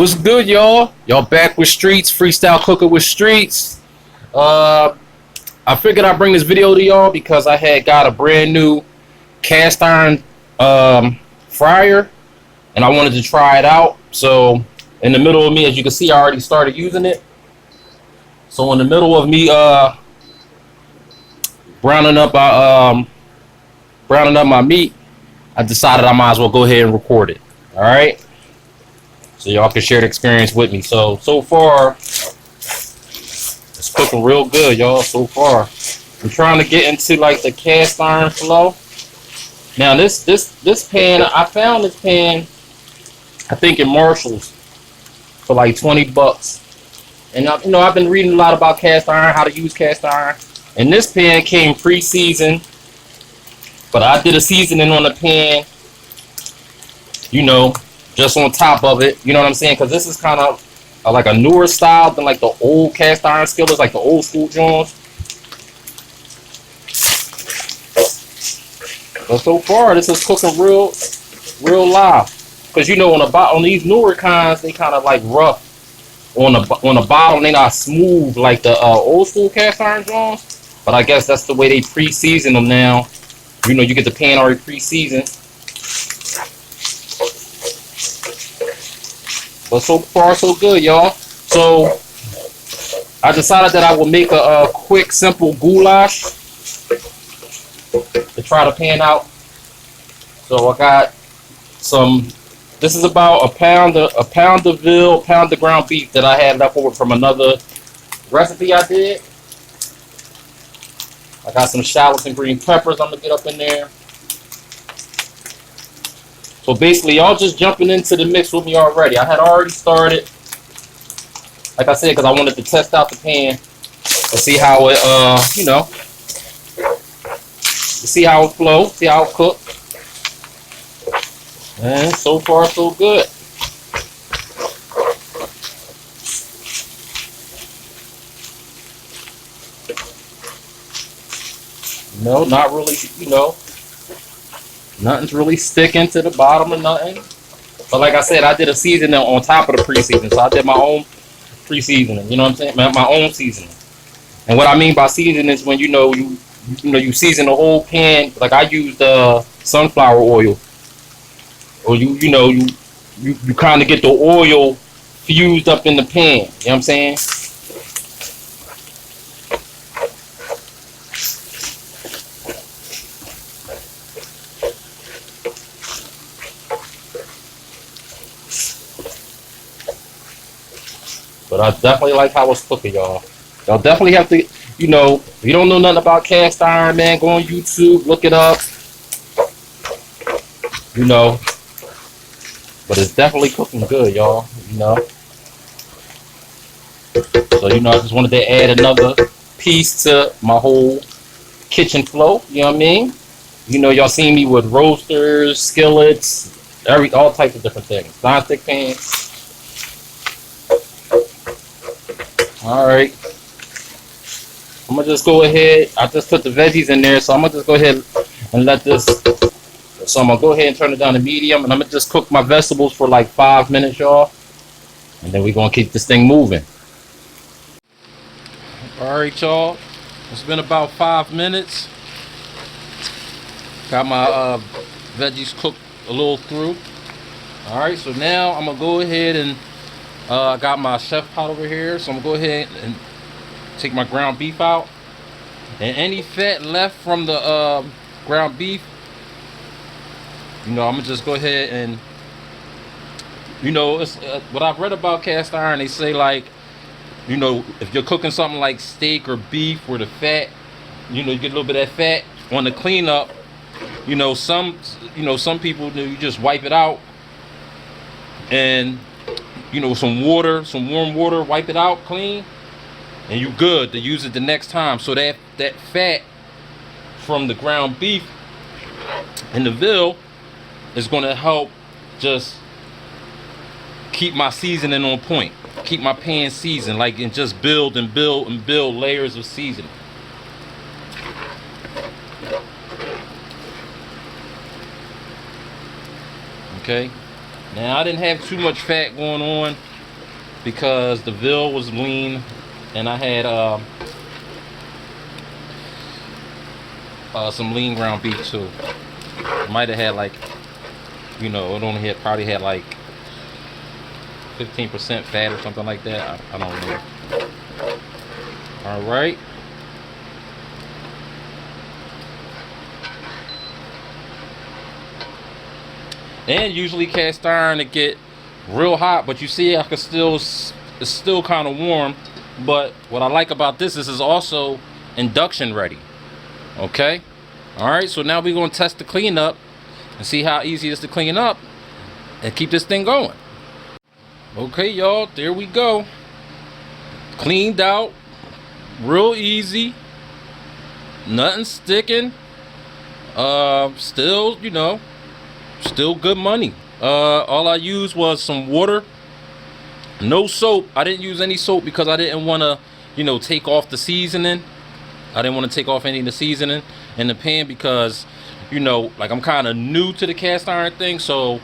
What's good, y'all? Y'all back with Streetz, freestyle cooker with Streetz. I figured I'd bring this video to y'all because I had got a brand new cast iron fryer and I wanted to try it out. So in the middle of me, as you can see, I already started using it. So in the middle of me browning up my meat, I decided I might as well go ahead and record it. All right. So y'all can share the experience with me. So far, it's cooking real good, y'all. So far, I'm trying to get into like the cast iron flow. Now this pan, I found this pan, I think in Marshalls for like 20 bucks. And I've been reading a lot about cast iron, how to use cast iron. And this pan came pre-seasoned, but I did a seasoning on the pan, just on top of it, you know what I'm saying? Because this is kind of like a newer style than like the old cast iron skillets, like the old school joints. But so far, this is cooking real live. Because on these newer kinds, they kind of like rough on the bottom. They not smooth like the old school cast iron joints. But I guess that's the way they pre-season them now. You get the pan already pre-seasoned. But so far, so good, y'all. So I decided that I will make a quick, simple goulash to try the pan out. So I got some. This is about a pound of ground beef that I had left over from another recipe I did. I got some shallots and green peppers I'm gonna get up in there. So basically, y'all just jumping into the mix with me already. I had already started, like I said, because I wanted to test out the pan to see how it, to see how it flows, see how it cooks. And so far, so good. No, not really, nothing's really sticking to the bottom or nothing. But like I said, I did a seasoning on top of the pre-season. So I did my own pre-seasoning, you know what I'm saying? My own seasoning. And what I mean by seasoning is when you season the whole pan. Like I used sunflower oil. Or you kind of get the oil fused up in the pan. You know what I'm saying? But I definitely like how it's cooking, y'all. Y'all definitely have to, if you don't know nothing about cast iron, man, go on YouTube, look it up. But it's definitely cooking good, y'all. So I just wanted to add another piece to my whole kitchen flow. You know what I mean? Y'all seen me with roasters, skillets, all types of different things. Non-stick pans. All right, I'm gonna just go ahead. I just put the veggies in there, so I'm gonna just go ahead and let this. So I'm gonna go ahead and turn it down to medium, and I'm gonna just cook my vegetables for like 5 minutes, y'all, and then we're gonna keep this thing moving. All right, y'all. It's been about 5 minutes. Got my veggies cooked a little through. All right, so now I'm gonna go ahead and. I got my chef pot over here, so I'm gonna go ahead and take my ground beef out, and any fat left from the ground beef, I'm gonna just go ahead and, it's what I've read about cast iron. They say like, if you're cooking something like steak or beef, where the fat, you get a little bit of that fat on the cleanup. Some people you just wipe it out and. Some warm water, wipe it out clean, and you good to use it the next time. So that fat from the ground beef and the veal is going to help just keep my seasoning on point, keep my pan seasoned, and just build layers of seasoning. Okay. Now I didn't have too much fat going on because the veal was lean, and I had some lean ground beef too. Might have had like, you know, it only had probably had like 15% fat or something like that. I don't know. All right. And usually cast iron to get real hot, but you see I can still, it's still kind of warm. But what I like about this is also induction ready. Okay. All right. So now we're going to test the cleanup and see how easy it is to clean up and keep this thing going. Okay, y'all, there we go. Cleaned out, real easy, nothing sticking. Still, you know, still good money. All I used was some water, no soap. I didn't use any soap because I didn't want to, you know, take off the seasoning. I didn't want to take off any of the seasoning in the pan because, you know, like I'm kind of new to the cast iron thing. So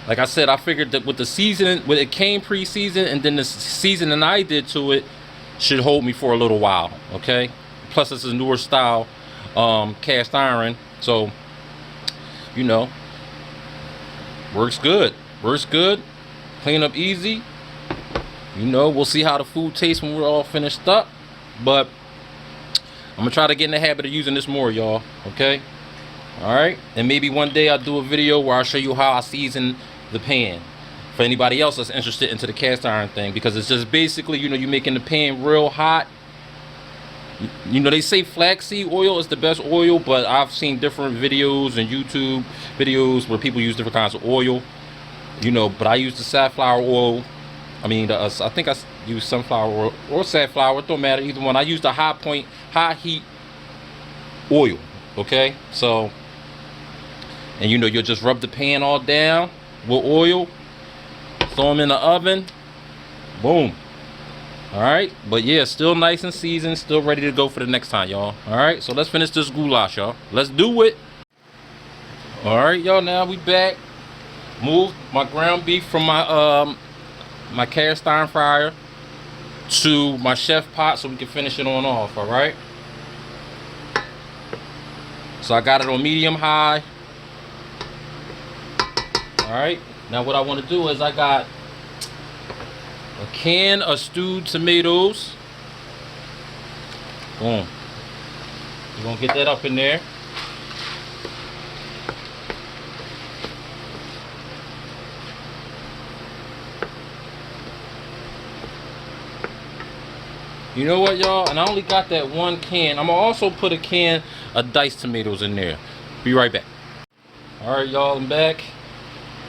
like I said, I figured that with the seasoning, when it came pre-seasoned, and then the seasoning I did to it should hold me for a little while. Okay. Plus it's a newer style cast iron, so you know, works good. Works good. Clean up easy. You know, we'll see how the food tastes when we're all finished up. But I'm gonna try to get in the habit of using this more, y'all. Okay. All right. And maybe one day I'll do a video where I'll show you how I season the pan for anybody else that's interested into the cast iron thing, because it's just basically, you know, you're making the pan real hot. You know, they say flaxseed oil is the best oil, but I've seen different videos and YouTube videos where people use different kinds of oil, you know, but I use the safflower oil. I mean, I think I use sunflower oil or safflower. It don't matter, either one. I use the high heat oil. Okay, so, and you know, you'll just rub the pan all down with oil, throw them in the oven, boom. All right, but yeah, still nice and seasoned, still ready to go for the next time, y'all. All right, so let's finish this goulash, y'all. Let's do it. All right, y'all, now we back. Moved my ground beef from my my cast iron fryer to my chef pot so we can finish it on off. All right, so I got it on medium high. All right, now what I want to do is I got a can of stewed tomatoes. Boom. We're gonna get that up in there. You know what, y'all? And I only got that one can. I'm gonna also put a can of diced tomatoes in there. Be right back. All right, y'all, I'm back.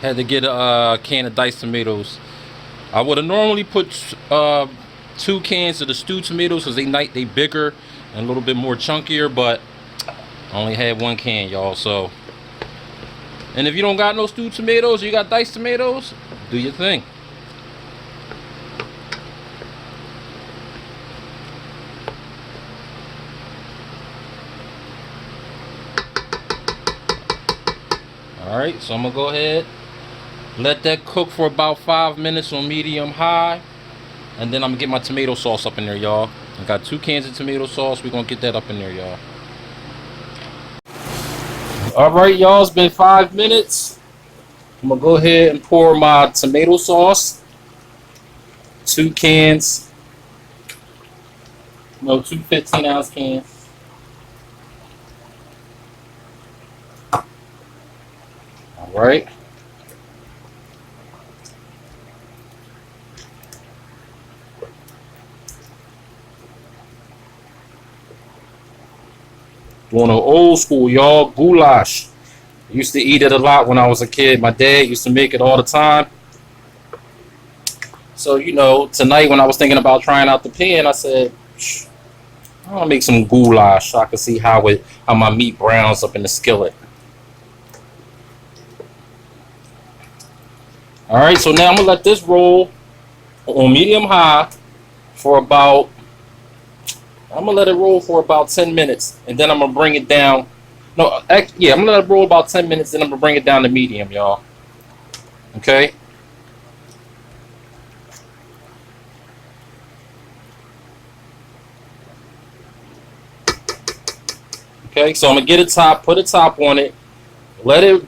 Had to get a can of diced tomatoes. I would have normally put 2 cans of the stewed tomatoes because they bigger and a little bit more chunkier, but I only had 1 can, y'all. So, and if you don't got no stewed tomatoes, you got diced tomatoes, do your thing. All right, so I'm gonna go ahead, let that cook for about 5 minutes on medium high, and then I'm gonna get my tomato sauce up in there, y'all. I got 2 cans of tomato sauce. We're gonna get that up in there, y'all. All right, y'all, it's been 5 minutes. I'm gonna go ahead and pour my tomato sauce. 2 cans. No, 2 15-ounce cans. All right. Doing an old school, y'all, goulash. I used to eat it a lot when I was a kid. My dad used to make it all the time. So, you know, tonight when I was thinking about trying out the pan, I said, I'll make some goulash so I can see how my meat browns up in the skillet. All right, so now I'm gonna let this roll on medium high for about, I'm gonna let it roll for about 10 minutes, and then I'm gonna bring it down. No, yeah, I'm gonna let it roll about 10 minutes, then I'm gonna bring it down to medium, y'all. Okay. Okay, so I'm gonna get a top, put a top on it, let it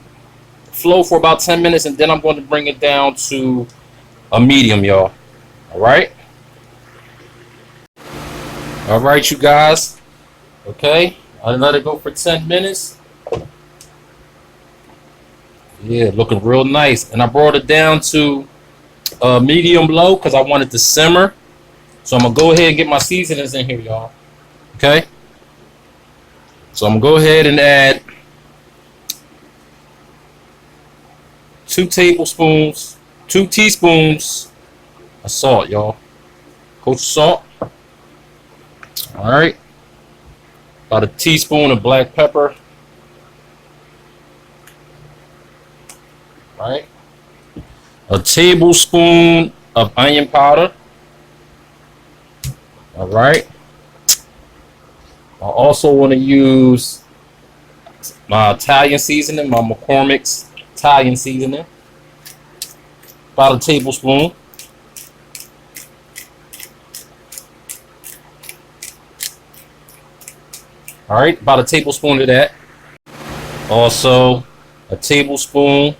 flow for about 10 minutes, and then I'm going to bring it down to a medium, y'all. All right, you guys. Okay, I let it go for 10 minutes. Yeah, looking real nice, and I brought it down to medium low because I want it to simmer. So I'm gonna go ahead and get my seasonings in here, y'all. Okay, so I'm gonna go ahead and add 2 teaspoons of salt, y'all. Kosher salt. All right, about a teaspoon of black pepper. All right, a tablespoon of onion powder. All right, I also want to use my Italian seasoning, my McCormick's Italian seasoning, about a tablespoon. All right, about a tablespoon of that. Also, a tablespoon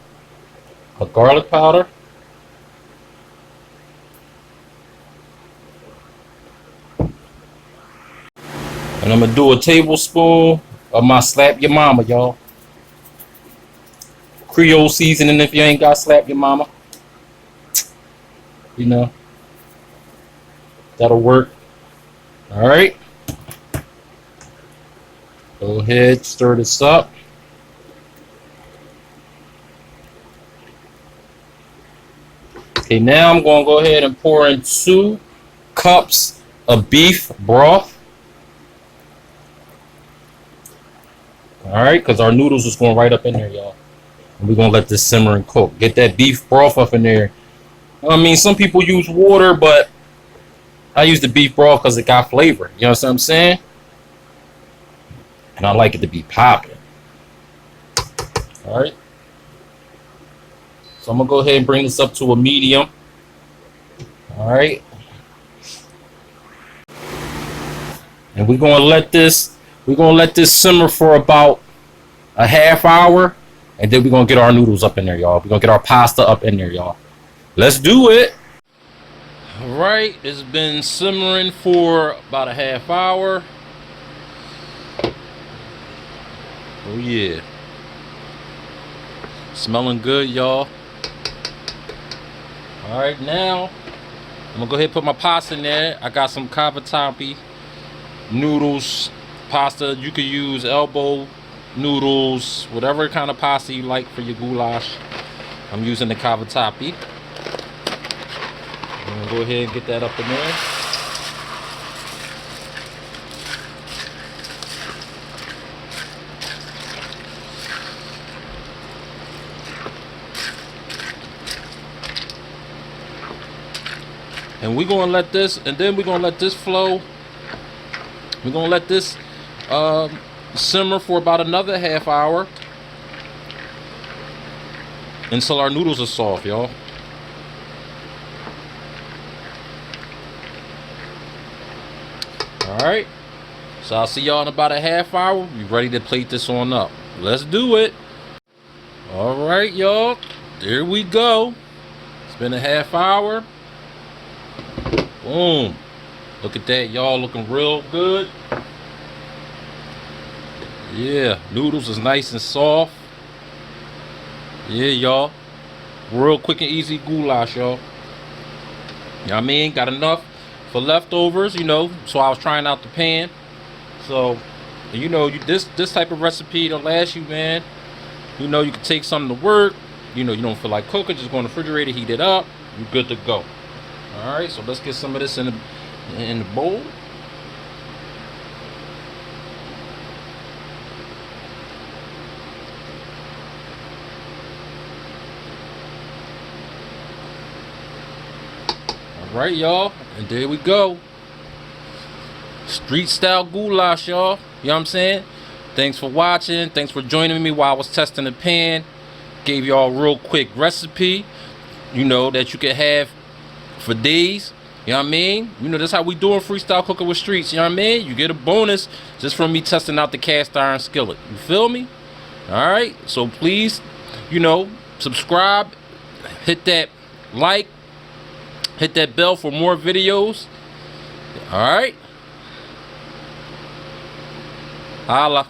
of garlic powder. And I'm gonna do a tablespoon of my Slap Your Mama, y'all. Creole seasoning if you ain't got Slap Your Mama. You know, that'll work. All right. Go ahead, stir this up. Okay, now I'm going to go ahead and pour in 2 cups of beef broth. All right, because our noodles is going right up in there, y'all. And we're going to let this simmer and cook. Get that beef broth up in there. I mean, some people use water, but I use the beef broth because it got flavor. You know what I'm saying? And I like it to be popping. All right. So I'm going to go ahead and bring this up to a medium. All right. And we're going to let this simmer for about a half hour. And then we're going to get our noodles up in there, y'all. We're going to get our pasta up in there, y'all. Let's do it. All right. It's been simmering for about a half hour. Oh, yeah. Smelling good, y'all. All right, now I'm going to go ahead and put my pasta in there. I got some cavatappi noodles, pasta. You could use elbow noodles, whatever kind of pasta you like for your goulash. I'm using the cavatappi. I'm going to go ahead and get that up in there. And we're going to let this, and then we're going to let this flow. We're going to let this simmer for about another half hour until our noodles are soft, y'all. All right. So I'll see y'all in about a half hour. You ready to plate this on up? Let's do it. All right, y'all. There we go. It's been a half hour. Boom. Look at that, y'all, looking real good. Yeah, noodles is nice and soft. Yeah, y'all. Real quick and easy goulash, y'all. You know what I mean? Got enough for leftovers, you know, so I was trying out the pan. So, you know, this type of recipe don't last you, man. You know, you can take something to work. You know, you don't feel like cooking, just go in the refrigerator, heat it up. You're good to go. All right, so let's get some of this in the bowl. All right, y'all, and there we go. Street style goulash, y'all. You know what I'm saying? Thanks for watching. Thanks for joining me while I was testing the pan. Gave y'all a real quick recipe, you know, that you can have for days. You know what I mean? You know, that's how we doing Freestyle Cooking with Streetz. You know what I mean? You get a bonus just from me testing out the cast iron skillet. You feel me? Alright? So please, you know, subscribe. Hit that like. Hit that bell for more videos. Alright? Holla.